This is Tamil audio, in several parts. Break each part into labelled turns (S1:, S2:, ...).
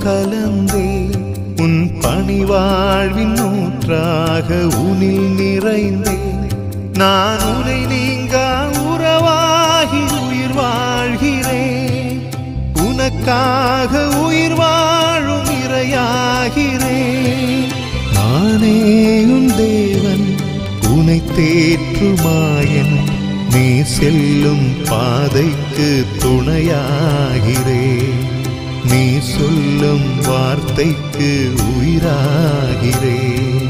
S1: கலந்தே உன் பணிவாழ்வின் ஊற்றாக உனில் நிறைந்தே நான் உனை நீங்கா உறவாகி உயிர் வாழ்கிறேன். உனக்காக உயிர் வாழும் இறையாகிறேன். நானே உன் தேவன் உனை தேற்றுமாயன். நீ செல்லும் பாதைக்கு துணையாகிறேன். நீ சொல்லும் வார்த்தைக்கு உயிராகிறேன்.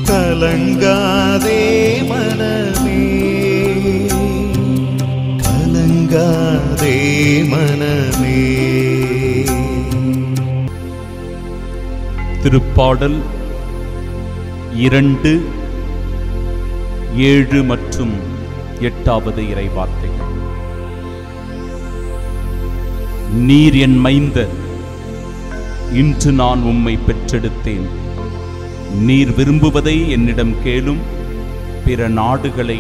S1: கலங்காதே மனமே, கலங்காதே மனமே.
S2: திருப்பாடல் 2, 7 மற்றும் 8வது இறைவார்த்தைகள். நீர் என் மைந்தர், இன்று நான் உம்மை பெற்றெடுத்தேன். நீர் விரும்புவதை என்னிடம் கேளும். பிற நாடுகளை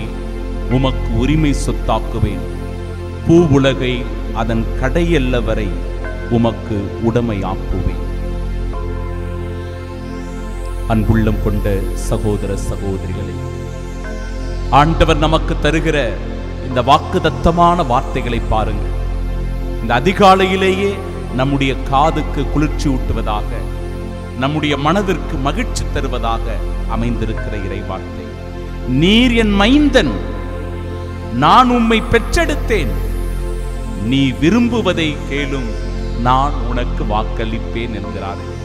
S2: உமக்கு உரிமை சொத்தாக்குவேன். பூவுலகை அதன் கடையெல்ல வரை உமக்கு உடைமையாக்குவேன். அன்புள்ளம் கொண்ட சகோதர சகோதரிகளே, ஆண்டவர் நமக்கு தருகிற இந்த வாக்குத்தத்தமான வார்த்தைகளை பாருங்கள். இந்த அதிகாலையிலேயே நம்முடைய காதுக்கு குளிர்ச்சி ஊட்டுவதாக, நம்முடைய மனதிற்கு மகிழ்ச்சி தருவதாக அமைந்திருக்கிற இறைவார்த்தை. நீர் என் மைந்தன், நான் உம்மை பெற்றெடுத்தேன். நீ விரும்புவதை கேளும், நான் உனக்கு வாக்களிப்பேன் என்கிறார்கள்.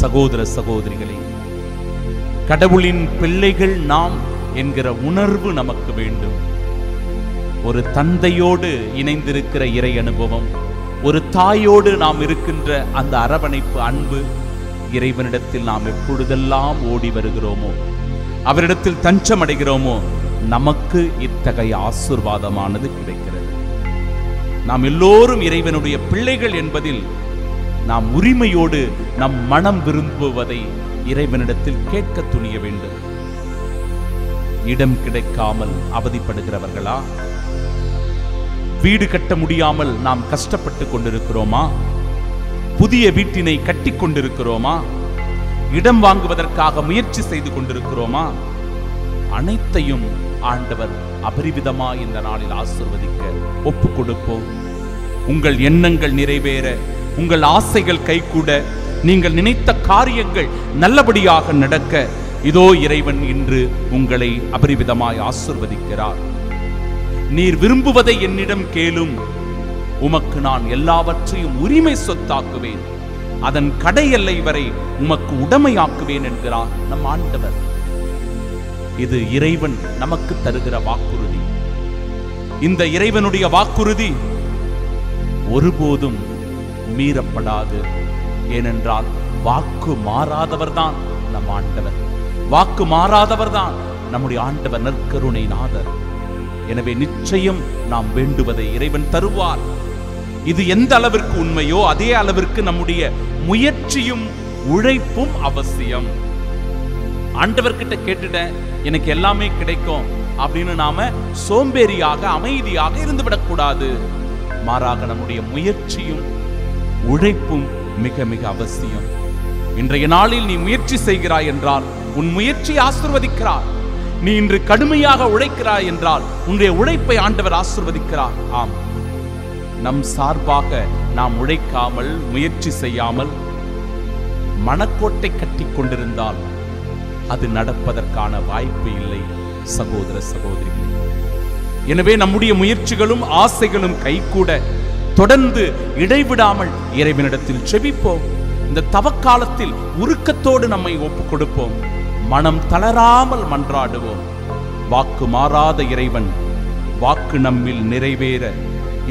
S2: சகோதர சகோதரிகளே, கடவுளின் பிள்ளைகள் நாம் என்கிற உணர்வு நமக்கு வேண்டும். ஒரு தந்தையோடு இணைந்திருக்கிற இறை அனுபவம், ஒரு தாயோடு நாம் இருக்கின்ற அந்த அரவணைப்பு அன்பு, இறைவனிடத்தில் நாம் எப்பொழுதெல்லாம் ஓடி வருகிறோமோ, அவரிடத்தில் தஞ்சம் அடைகிறோமோ, நமக்கு இத்தகைய ஆசீர்வாதமானது கிடைக்கிறது. நாம் எல்லோரும் இறைவனுடைய பிள்ளைகள் என்பதில் நாம் உரிமையோடு நம் மனம் விரும்புவதை இறைவனிடத்தில் கேட்க துணிய வேண்டும். இடம் கிடைக்காமல் அவதிப்படுகிறவர்களா? வீடு கட்ட முடியாமல் நாம் கஷ்டப்பட்டு கொண்டிருக்கிறோமா? புதிய வீட்டினை கட்டி கொண்டிருக்கிறோமா? இடம் வாங்குவதற்காக முயற்சி செய்து கொண்டிருக்கிறோமா? அனைத்தையும் ஆண்டவர் அபரிவிதமாய் இந்த நாளில் ஆசீர்வதிக்க ஒப்பு கொடுப்போம். உங்கள் எண்ணங்கள் நிறைவேற, உங்கள் ஆசைகள் கைகூட, நீங்கள் நினைத்த காரியங்கள் நல்லபடியாக நடக்க, இதோ இறைவன் இன்று உங்களை அபரிவிதமாய் ஆசீர்வதிக்கிறார். நீர் விரும்புவதை என்னிடம் கேளும், உமக்கு நான் எல்லாவற்றையும் உரிமை சொத்தாக்குவேன். அதன் கடை எல்லை வரை உமக்கு உடைமையாக்குவேன் என்கிறார் நம் ஆண்டவர். இது இறைவன் நமக்கு தருகிற வாக்குறுதி. இந்த இறைவனுடைய வாக்குறுதி ஒருபோதும் மீறப்படாது. ஏனென்றால் வாக்கு மாறாதவர்தான் நம் ஆண்டவர். வாக்கு மாறாதவர்தான் நம்முடைய ஆண்டவர், நற்கருணை நாதர். எனவே நிச்சயம் நாம் வேண்டுவதை இறைவன் தருவார். இது எந்த அளவிற்கு உண்மையோ அதே அளவிற்கு நம்முடைய முயற்சியும் உழைப்பும் அவசியம். ஆண்டவர்கிட்ட கேட்டுட்டேன், எனக்கு எல்லாமே கிடைக்கும் அப்படின்னு நாம சோம்பேறியாக அமைதியாக இருந்துவிடக் கூடாது. மாறாக நம்முடைய முயற்சியும் உழைப்பும் மிக மிக அவசியம். இன்றைய நாளில் நீ முயற்சி செய்கிறாய் என்றால் உன் முயற்சியை ஆசீர்வதிக்கிறார். நீ இன்று கடுமையாக உழைக்கிறாய் என்றால் உன்னுடைய உழைப்பை ஆண்டவர் ஆசீர்வதிக்கிறார். ஆம், நம் சார்பாக நாம் உழைக்காமல் முயற்சி செய்யாமல் மனக்கோட்டை கட்டி கொண்டிருந்தால் அது நடப்பதற்கான வாய்ப்பு இல்லை சகோதர சகோதரிகளே. எனவே நம்முடைய முயற்சிகளும் ஆசைகளும் கைகூட தொடர்ந்து இடைவிடாமல் இறைவனிடத்தில் செபிப்போம். இந்த தவக்காலத்தில் உருக்கத்தோடு நம்மை ஒப்புக் கொடுப்போம். மனம் தளராமல் மன்றாடுவோம். வாக்கு மாறாத இறைவன் வாக்கு நம்மில் நிறைவேற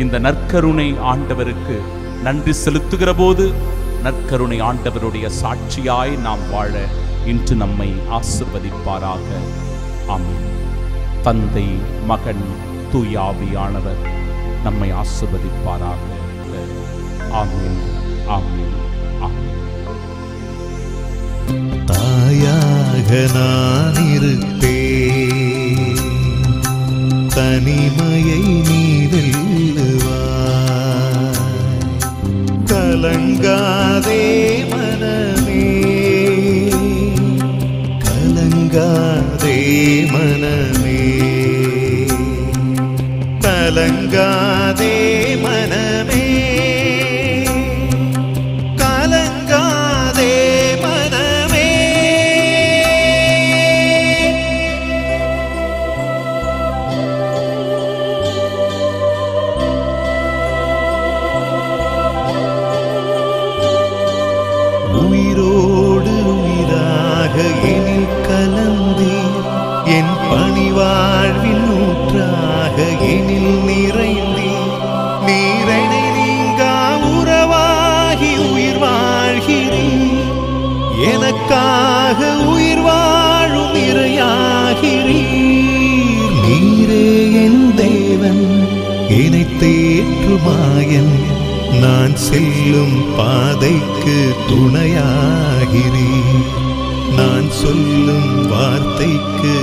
S2: இந்த நற்கருணை ஆண்டவருக்கு நன்றி செலுத்துகிற போது நற்கருணை ஆண்டவருடைய சாட்சியாய் நாம் வாழ இன்று நம்மை ஆசீர்வதிப்பாராக. ஆமென். தந்தை, மகன், தூய ஆவியானவர் நம்மை ஆசீர்வதிப்பாராக. ஆமென், ஆமென், ஆமென்.
S1: தாயாக நான் இருப்பேன், தனிமையை நீ வெல்லுவாய். கலங்காதே மனமே, கலங்காதே மனமே, கலங்காதே மனமே, கலங்காதே மனமே. உயிரோடு உயிராக எனில் கலந்தீர், என் பணிவாழ்வின் ஊற்றாக எனில் நிறைந்தீர். நீரணை நீங்கா உறவாகி உயிர் வாழ்கிறீர், எனக்காக உயிர் வாழும் இறையாகிறீர். நீரே என் தேவன், என்னை தேற்றுமாயன், நான் செல்லும் பாதைக்கு துணையாகிறீர். நான் சொல்லும் வார்த்தைக்கு